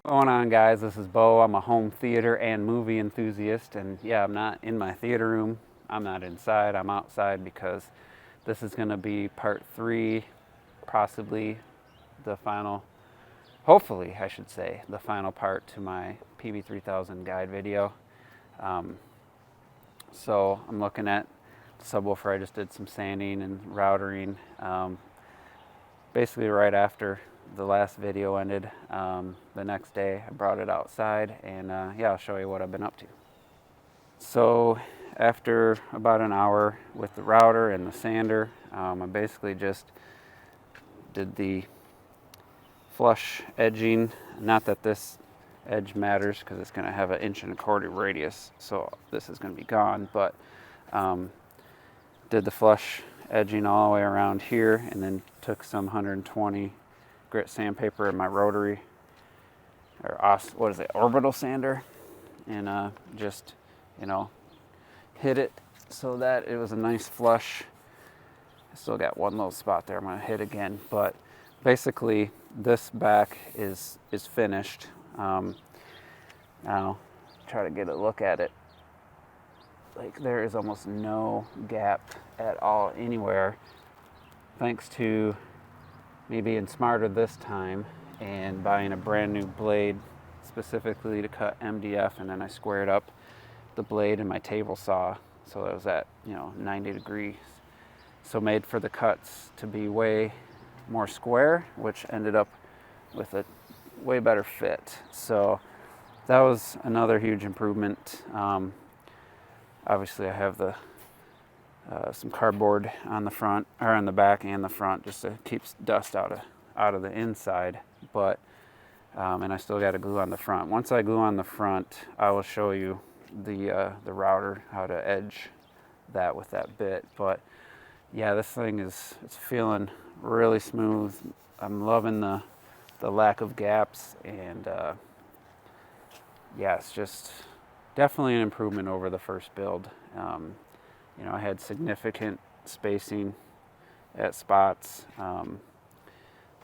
What's going on, guys? This is Bo. I'm a home theater and movie enthusiast, and yeah, I'm not in my theater room. I'm not inside. I'm outside because this is going to be part 3, possibly the final, hopefully I should say, the final part to my PB-3000 guide video. So I'm looking at the subwoofer. I just did some sanding and routering basically right after the last video ended. The next day I brought it outside, and yeah, I'll show you what I've been up to. So after about an hour with the router and the sander, I basically just did the flush edging. Not that this edge matters because it's going to have an 1.25 inch radius, so this is going to be gone, but did the flush edging all the way around here, and then took some 120 grit sandpaper in my rotary, or what is it, orbital sander, and just, hit it so that it was a nice flush. I still got one little spot there I'm going to hit again, but basically this back is finished. Now try to get a look at it. Like, there is almost no gap at all anywhere, thanks to me being smarter this time and buying a brand new blade specifically to cut MDF, and then I squared up the blade in my table saw so it was at 90 degrees, so made for the cuts to be way more square, which ended up with a way better fit. So that was another huge improvement. Obviously I have the some cardboard on the front, or on the back and the front, just to keep dust out of the inside, but and I still got to glue on the front. Once I glue on the front, I will show you the router, how to edge that with that bit. But yeah, this thing it's feeling really smooth. I'm loving the lack of gaps, and yeah, it's just definitely an improvement over the first build. I had significant spacing at spots.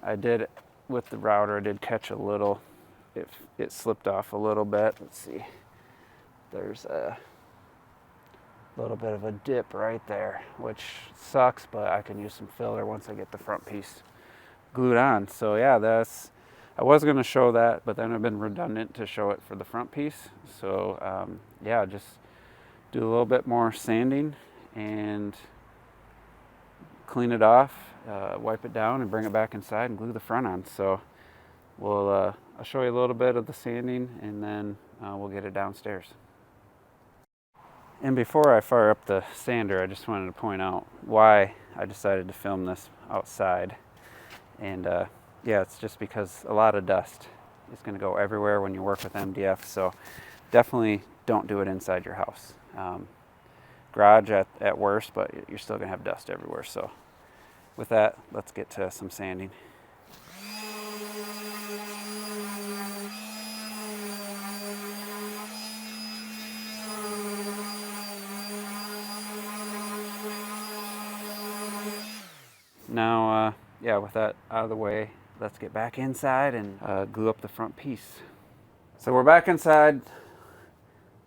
I did, with the router, I did catch a little, it slipped off a little bit. Let's see, there's a little bit of a dip right there, which sucks, but I can use some filler once I get the front piece glued on. So yeah, I was going to show that, but then I've been redundant to show it for the front piece. So yeah, just do a little bit more sanding and clean it off, wipe it down, and bring it back inside and glue the front on. So I'll show you a little bit of the sanding, and then we'll get it downstairs. And before I fire up the sander, I just wanted to point out why I decided to film this outside. And yeah, it's just because a lot of dust is going to go everywhere when you work with MDF, so definitely don't do it inside your house. Garage at worst, but you're still going to have dust everywhere. So with that, let's get to some sanding. Now, yeah, with that out of the way, let's get back inside and glue up the front piece. So we're back inside,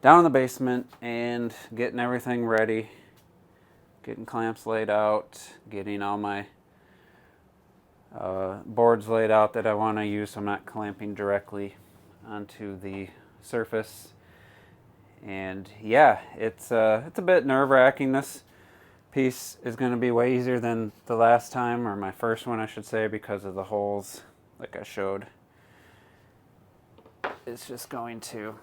down in the basement, and getting everything ready, getting clamps laid out, getting all my boards laid out that I want to use, so I'm not clamping directly onto the surface. And yeah, it's a bit nerve-wracking. This piece is going to be way easier than the last time, or my first one I should say, because of the holes like I showed. It's just going to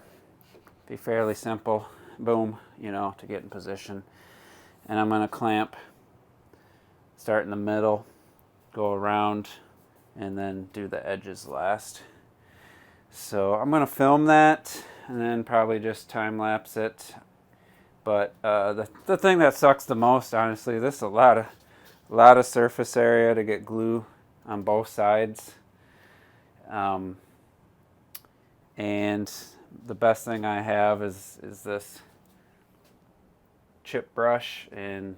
be fairly simple. Boom, to get in position. And I'm going to clamp, start in the middle, go around, and then do the edges last. So I'm going to film that and then probably just time lapse it. But the thing that sucks the most, honestly, this is a lot of surface area to get glue on both sides. And the best thing I have is this chip brush, and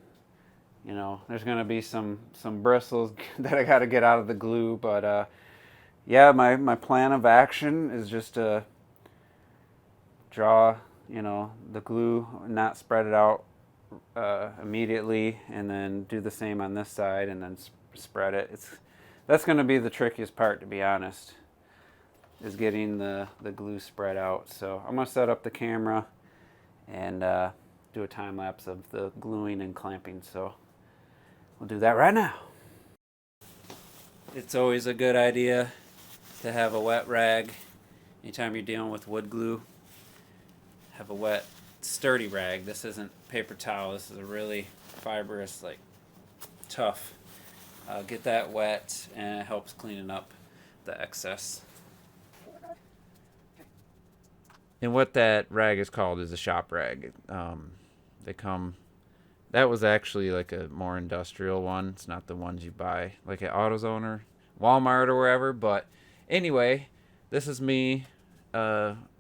there's going to be some bristles that I got to get out of the glue, but yeah, my plan of action is just to draw, you know, the glue, not spread it out immediately, and then do the same on this side, and then spread it. That's going to be the trickiest part, to be honest, is getting the glue spread out. So I'm going to set up the camera and do a time lapse of the gluing and clamping. So we'll do that right now. It's always a good idea to have a wet rag anytime you're dealing with wood glue. Have a wet, sturdy rag. This isn't paper towel. This is a really fibrous, like, tough. Get that wet, and it helps cleaning up the excess. And what that rag is called is a shop rag. They come. That was actually like a more industrial one. It's not the ones you buy like at AutoZone or Walmart or wherever. But anyway, this is me,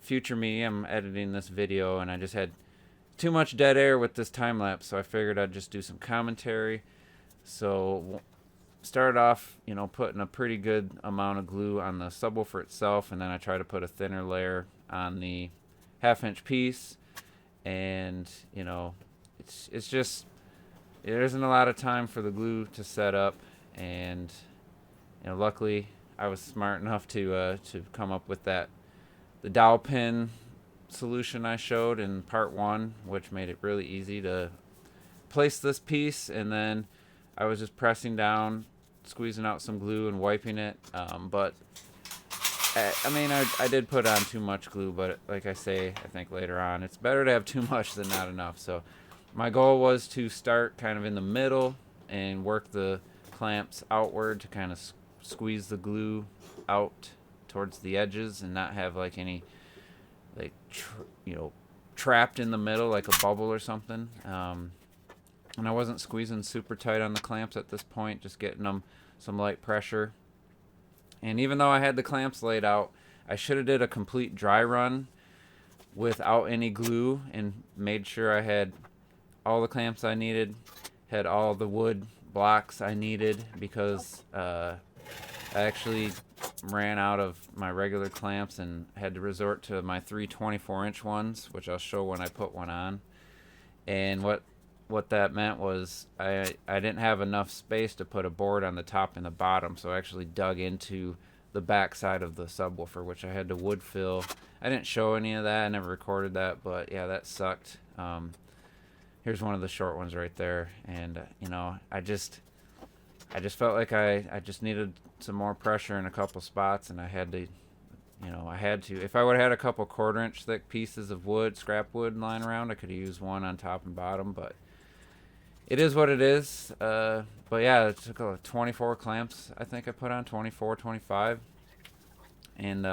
future me. I'm editing this video, and I just had too much dead air with this time lapse, so I figured I'd just do some commentary. So started off, you know, putting a pretty good amount of glue on the subwoofer itself, and then I try to put a thinner layer on the 1/2-inch piece. And you know, it's just, there isn't a lot of time for the glue to set up, and you know, luckily I was smart enough to come up with the dowel pin solution I showed in part 1, which made it really easy to place this piece. And then I was just pressing down, squeezing out some glue and wiping it. But I mean, I did put on too much glue, but like I say, I think later on, it's better to have too much than not enough. So my goal was to start kind of in the middle and work the clamps outward to kind of squeeze the glue out towards the edges and not have like any, like, you know, trapped in the middle like a bubble or something. And I wasn't squeezing super tight on the clamps at this point, just getting them some light pressure. And even though I had the clamps laid out, I should have did a complete dry run without any glue and made sure I had all the clamps I needed, had all the wood blocks I needed, because I actually ran out of my regular clamps and had to resort to my 3 24-inch ones, which I'll show when I put one on. And what that meant was I didn't have enough space to put a board on the top and the bottom, so I actually dug into the back side of the subwoofer, which I had to wood fill. I didn't show any of that. I never recorded that, but yeah, that sucked. Here's one of the short ones right there, and you know, I just felt like I just needed some more pressure in a couple spots, and I had to. If I would have had a couple 1/4-inch thick pieces of wood, scrap wood lying around, I could have used one on top and bottom, but it is what it is. But yeah, it took 24 clamps, I think I put on, 24, 25. And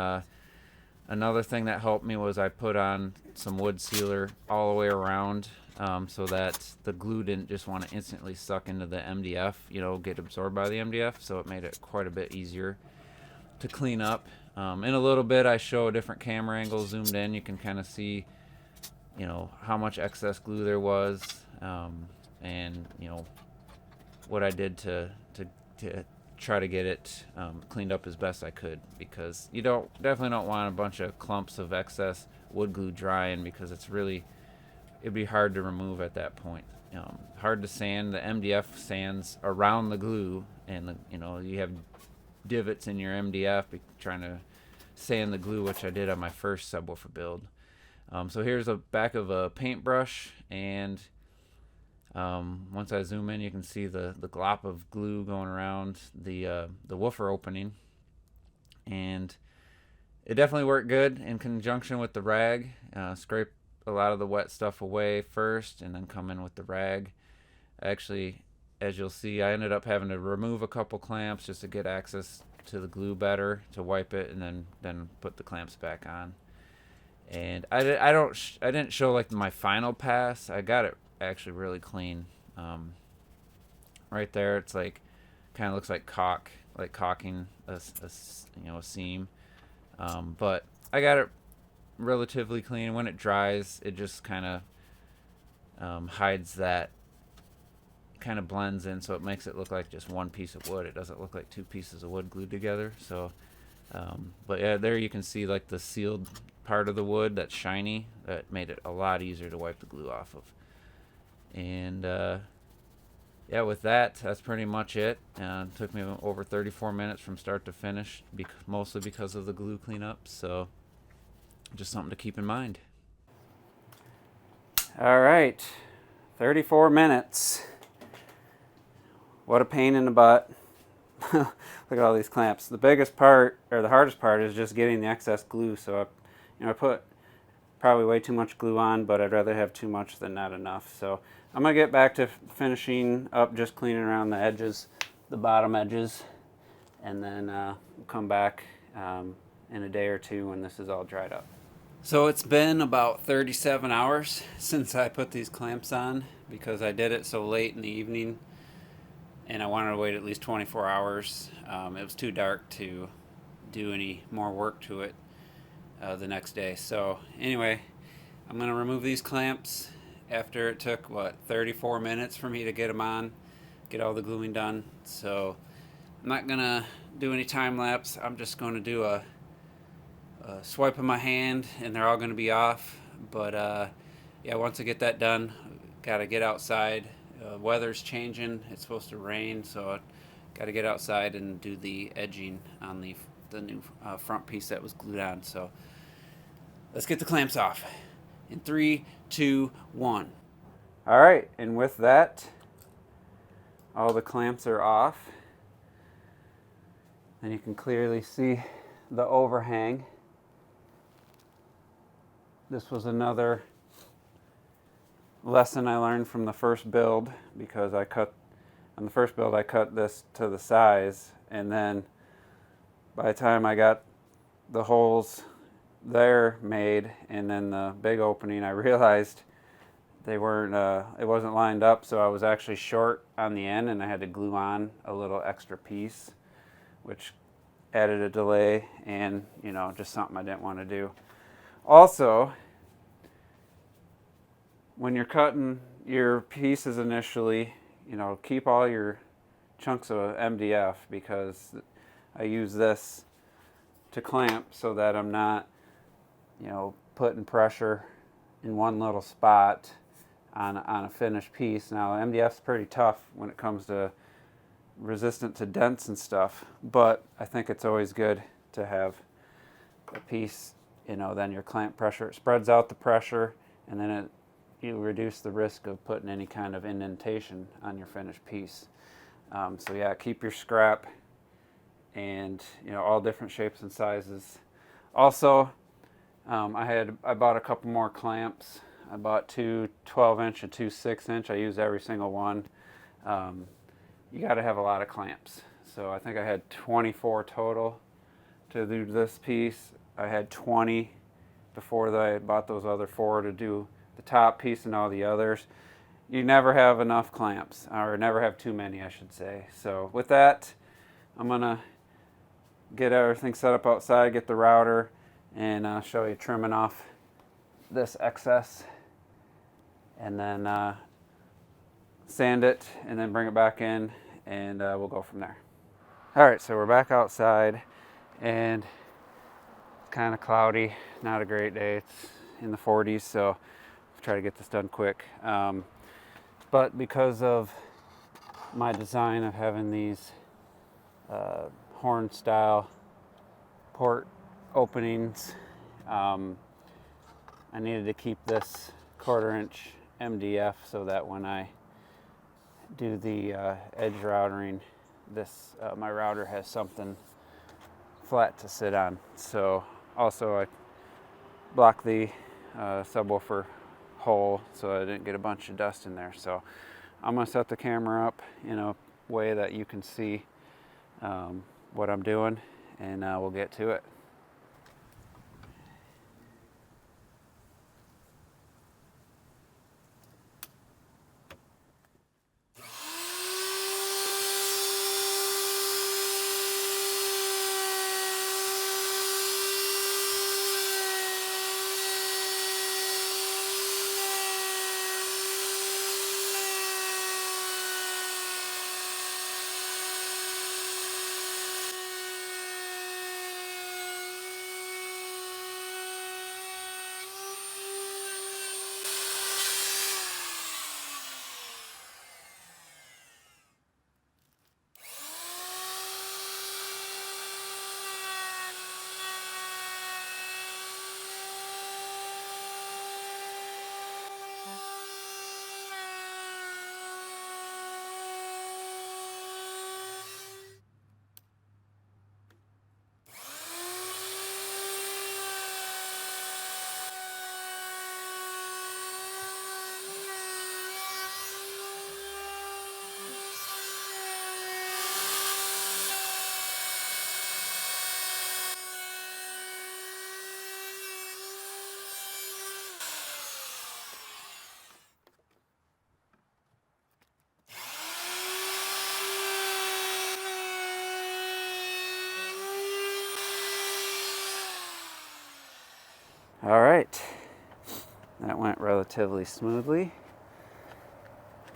another thing that helped me was I put on some wood sealer all the way around, so that the glue didn't just want to instantly suck into the MDF, you know, get absorbed by the MDF, so it made it quite a bit easier to clean up. In a little bit, I show a different camera angle zoomed in. You can kind of see, you know, how much excess glue there was, and you know what I did to try to get it cleaned up as best I could, because you definitely don't want a bunch of clumps of excess wood glue drying, because it'd be hard to remove at that point. Hard to sand. The MDF sands around the glue, and you have divots in your MDF trying to sand the glue, which I did on my first subwoofer build. So here's a back of a paintbrush, and once I zoom in, you can see the glop of glue going around the woofer opening, and it definitely worked good in conjunction with the rag. Scrape a lot of the wet stuff away first, and then come in with the rag. Actually, as you'll see, I ended up having to remove a couple clamps just to get access to the glue better, to wipe it, and then put the clamps back on. And I didn't show like my final pass. I got it actually really clean. Right there, it's like kind of looks like caulking a seam. But I got it relatively clean. When it dries, it just kind of hides that, kind of blends in, so it makes it look like just one piece of wood. It doesn't look like two pieces of wood glued together. So But yeah, there you can see like the sealed part of the wood that's shiny. That made it a lot easier to wipe the glue off of. And yeah, with that, that's pretty much it. It took me over 34 minutes from start to finish, mostly because of the glue cleanup. So just something to keep in mind. All right, 34 minutes. What a pain in the butt. Look at all these clamps. The biggest part, or the hardest part, is just getting the excess glue. So I put probably way too much glue on, but I'd rather have too much than not enough. So I'm gonna get back to finishing up, just cleaning around the edges, the bottom edges, and then we'll come back in a day or two when this is all dried up. So it's been about 37 hours since I put these clamps on, because I did it so late in the evening and I wanted to wait at least 24 hours. It was too dark to do any more work to it the next day. So anyway, I'm going to remove these clamps after it took, 34 minutes for me to get them on, get all the gluing done. So I'm not going to do any time lapse. I'm just going to do a swipe of my hand and they're all going to be off. But yeah, once I get that done, got to get outside. Weather's changing. It's supposed to rain, so I got to get outside and do the edging on the new front piece that was glued on. So let's get the clamps off. In 3, 2, 1. All right, and with that, all the clamps are off. And you can clearly see the overhang. This was another lesson I learned from the first build, because on the first build I cut this to the size, and then by the time I got the holes there made and then the big opening, I realized they weren't it wasn't lined up, so I was actually short on the end and I had to glue on a little extra piece, which added a delay and just something I didn't want to do. Also, when you're cutting your pieces initially, keep all your chunks of MDF, because I use this to clamp so that I'm not, putting pressure in one little spot on a finished piece. Now, MDF's pretty tough when it comes to resistant to dents and stuff, but I think it's always good to have a piece, then your clamp pressure, it spreads out the pressure, and then you reduce the risk of putting any kind of indentation on your finished piece. So yeah, keep your scrap, and all different shapes and sizes. Also, I bought a couple more clamps. I bought two 12-inch and two 6-inch. I use every single one. You got to have a lot of clamps. So I think I had 24 total to do this piece. I had 20 before I bought those other 4 to do the top piece and all the others. You never have enough clamps, or never have too many, I should say. So with that, I'm gonna get everything set up outside, get the router, and show you trimming off this excess, and then sand it, and then bring it back in, and we'll go from there. All right, so we're back outside, and it's kind of cloudy, not a great day. It's in the 40s, so I'll try to get this done quick. But because of my design of having these horn style port openings, I needed to keep this 1/4-inch MDF so that when I do the edge routering, my router has something flat to sit on. So also I blocked the subwoofer hole so I didn't get a bunch of dust in there. So I'm going to set the camera up in a way that you can see what I'm doing, and we'll get to it. All right, that went relatively smoothly.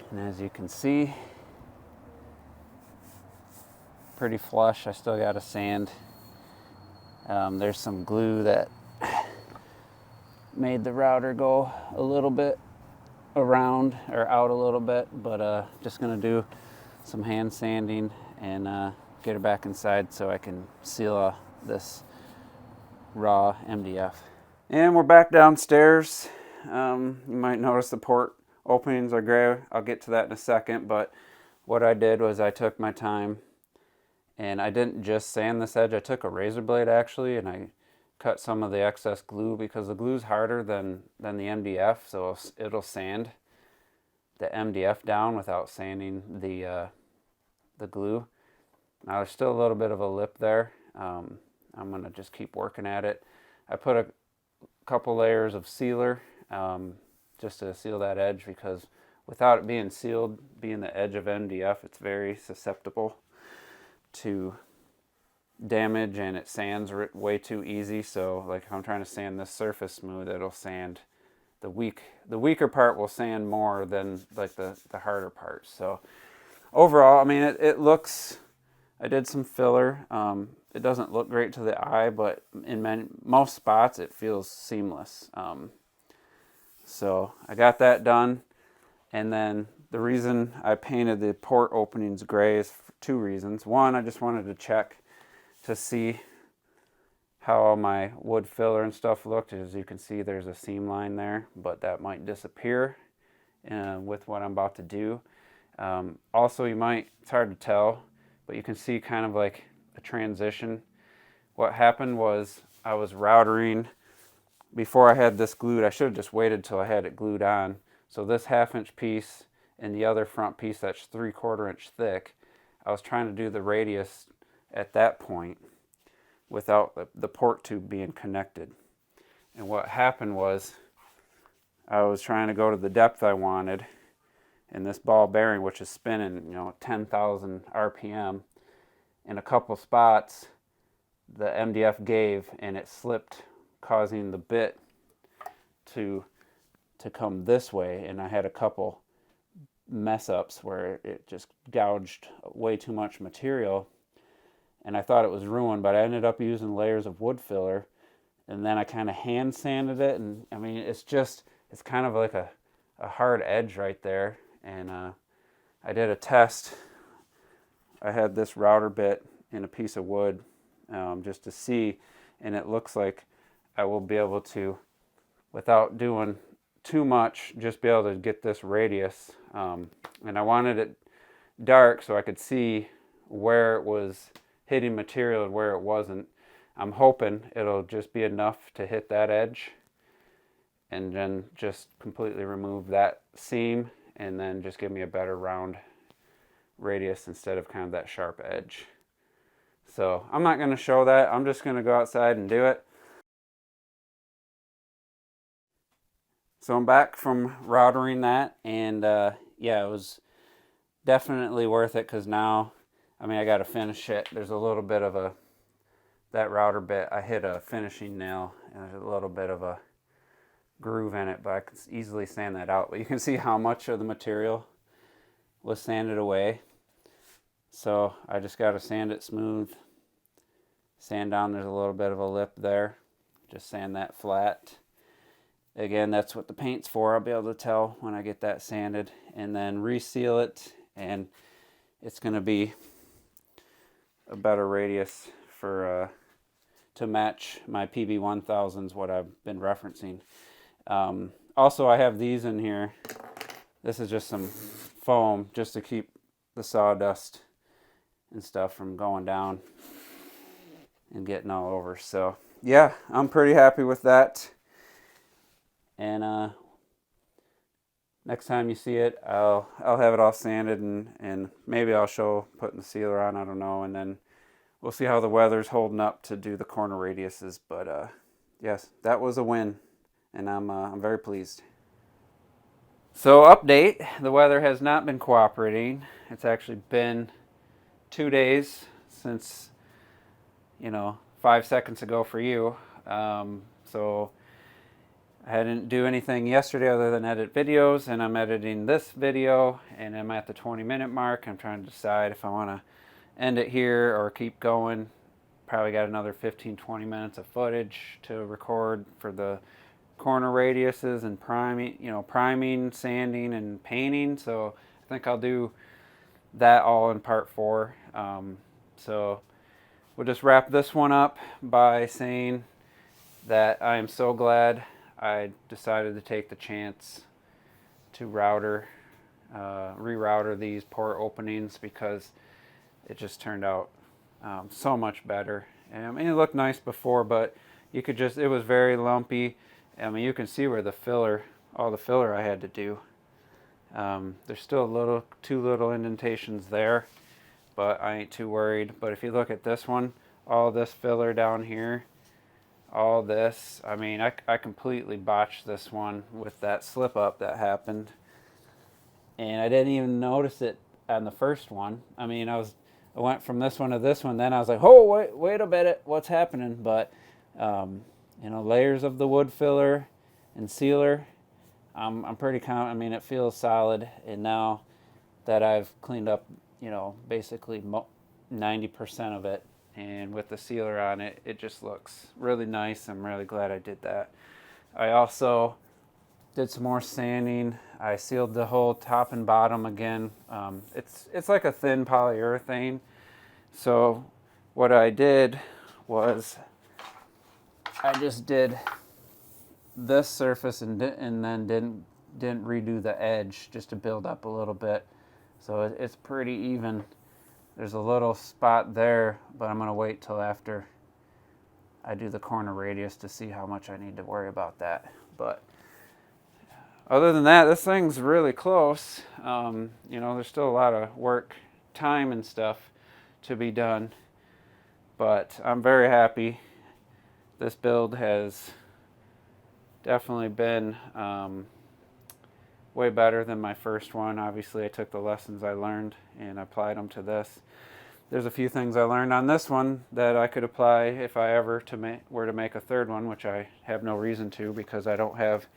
And as you can see, pretty flush. I still got to sand. There's some glue that made the router go a little bit around or out a little bit, but just gonna do some hand sanding and get it back inside so I can seal this raw MDF. And we're back downstairs. You might notice the port openings are gray. I'll get to that in a second, but what I did was I took my time and I didn't just sand this edge. I took a razor blade actually and I cut some of the excess glue because the glue's harder than the MDF, so it'll sand the MDF down without sanding the glue. Now there's still a little bit of a lip there. I'm gonna just keep working at it. I put a couple layers of sealer just to seal that edge because without it being sealed, being the edge of MDF, it's very susceptible to damage and it sands way too easy. So like if I'm trying to sand this surface smooth, it'll sand the weaker part will sand more than like the harder parts. So overall, I mean, it looks, I did some filler. It doesn't look great to the eye, but in most spots it feels seamless. So I got that done. And then the reason I painted the port openings gray is for two reasons. One, I just wanted to check to see how my wood filler and stuff looked. As you can see, there's a seam line there, but that might disappear with what I'm about to do. Also, it's hard to tell, but you can see kind of like a transition. What happened was I was routering before I had this glued. I should have just waited till I had it glued on. So this 1/2 inch piece and the other front piece that's 3/4 inch thick, I was trying to do the radius at that point without the port tube being connected. And what happened was I was trying to go to the depth I wanted, and this ball bearing, which is spinning 10,000 RPM, in a couple spots the MDF gave and it slipped, causing the bit to come this way, and I had a couple mess ups where it just gouged way too much material and I thought it was ruined, but I ended up using layers of wood filler and then I kind of hand sanded it, and I mean it's kind of like a hard edge right there. And I did a test. I had this router bit in a piece of wood just to see, and it looks like I will be able to, without doing too much, just be able to get this radius. And I wanted it dark so I could see where it was hitting material and where it wasn't. I'm hoping it'll just be enough to hit that edge and then just completely remove that seam and then just give me a better round radius instead of kind of that sharp edge. So I'm not going to show that. I'm just going to go outside and do it. So I'm back from routering that, and yeah, it was definitely worth it because now, I mean, I got to finish it. There's a little bit of that router bit, I hit a finishing nail and there's a little bit of a groove in it, but I could easily sand that out. But you can see how much of the material was sanded away. So I just got to sand it smooth, sand down. There's a little bit of a lip there. Just sand that flat. Again, that's what the paint's for. I'll be able to tell when I get that sanded, and then reseal it, and it's going to be a better radius for to match my PB-1000s, what I've been referencing. Also, I have these in here. This is just some foam just to keep the sawdust and stuff from going down and getting all over. So yeah, I'm pretty happy with that. And next time you see it, I'll have it all sanded, and maybe I'll show putting the sealer on, I don't know, and then we'll see how the weather's holding up to do the corner radiuses. But yes, that was a win, and I'm very pleased. So update, the weather has not been cooperating. It's actually been 2 days since, 5 seconds ago for you. So I didn't do anything yesterday other than edit videos, and I'm editing this video, and I'm at the 20-minute mark. I'm trying to decide if I want to end it here or keep going. Probably got another 15-20 minutes of footage to record for the corner radiuses and priming, sanding, and painting. So I think I'll do that all in part 4. So we'll just wrap this one up by saying that I am so glad I decided to take the chance to rerouter these port openings, because it just turned out so much better. And I mean, it looked nice before, but you could just, it was very lumpy. I mean, you can see where the filler, all the filler I had to do. There's still two little indentations there, but I ain't too worried. But if you look at this one, all this filler down here, all this, I mean, I completely botched this one with that slip up that happened. And I didn't even notice it on the first one. I mean, I went from this one to this one, then I was like, oh, wait a minute, what's happening? But, layers of the wood filler and sealer, I'm pretty confident. I mean, it feels solid. And now that I've cleaned up, basically 90% of it, and with the sealer on it, it just looks really nice. I'm really glad I did that. I also did some more sanding. I sealed the whole top and bottom again. It's like a thin polyurethane. So what I did was I just did this surface and then didn't redo the edge, just to build up a little bit. So it's pretty even. There's a little spot there, but I'm gonna wait till after I do the corner radius to see how much I need to worry about that. But other than that, this thing's really close. There's still a lot of work, time and stuff to be done, but I'm very happy. This build has definitely been way better than my first one. Obviously, I took the lessons I learned and applied them to this. There's a few things I learned on this one that I could apply if I ever were to make a third one, which I have no reason to, because I don't have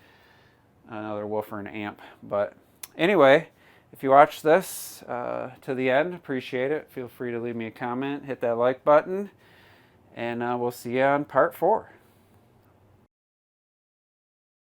another woofer and amp. But anyway, if you watch this to the end, appreciate it. Feel free to leave me a comment, hit that like button, and we'll see you on part 4.